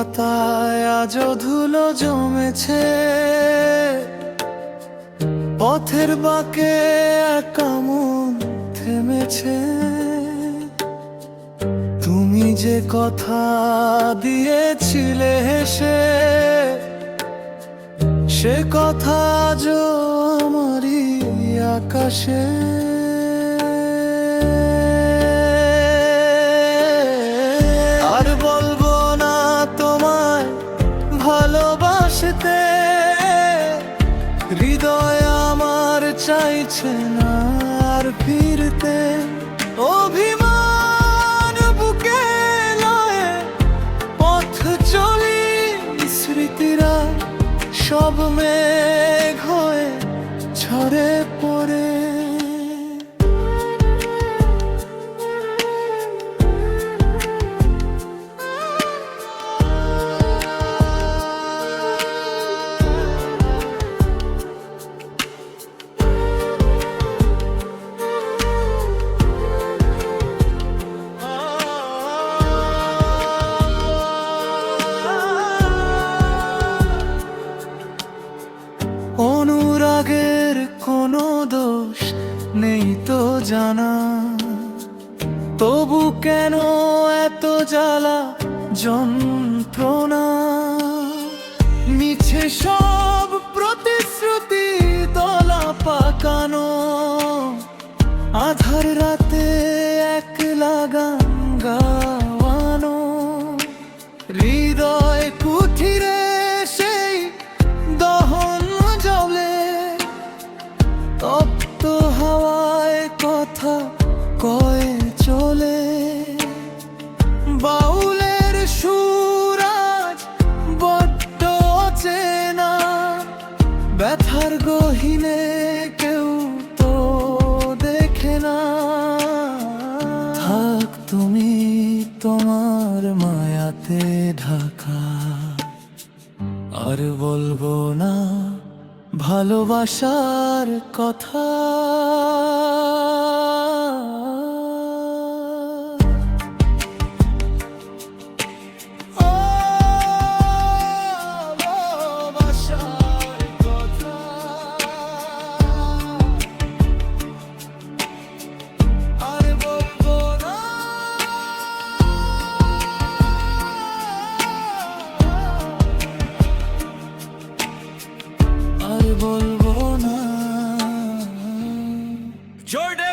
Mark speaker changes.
Speaker 1: পাতায় আজও ধুলো জমেছে, পথের বাঁকে একা মন থেমেছে। তুমি যে কথা দিয়েছিলে হেসে, সে কথা আজও আমারই আকাশে। আর বলবো না তোমায় ভালোবাসতে, হৃদয় আমার চাইছে না আর ফিরতে। অভিমান বুকে লয়ে পথ চলি, স্মৃতিরা সব মেঘ হয়ে ঝরে পড়ে। অনুরাগের কোনো দোষ নেই তো জানা, তবু কেন এত জ্বালা যন্ত্রণা? মিছে সব প্রতিশ্রুতি দলা পাকানো, আধার রাতে একলা গান গাওয়ানো। হৃদয় কুঠিরে সেই দহন জলে, তপ্ত হাওয়ায় কথা কয়ে চলে। বাউলের সুরাজ বড্ড চেনা, ব্যথার গহীনে কেউ তো দেখে না। থাক তুমি তোমার মায়াতে ঢাকা, আর বলবো না ভালোবাসার কথা। ভালোবাসার কথা, আর বলবো না। আর বলবো না।
Speaker 2: Jordan!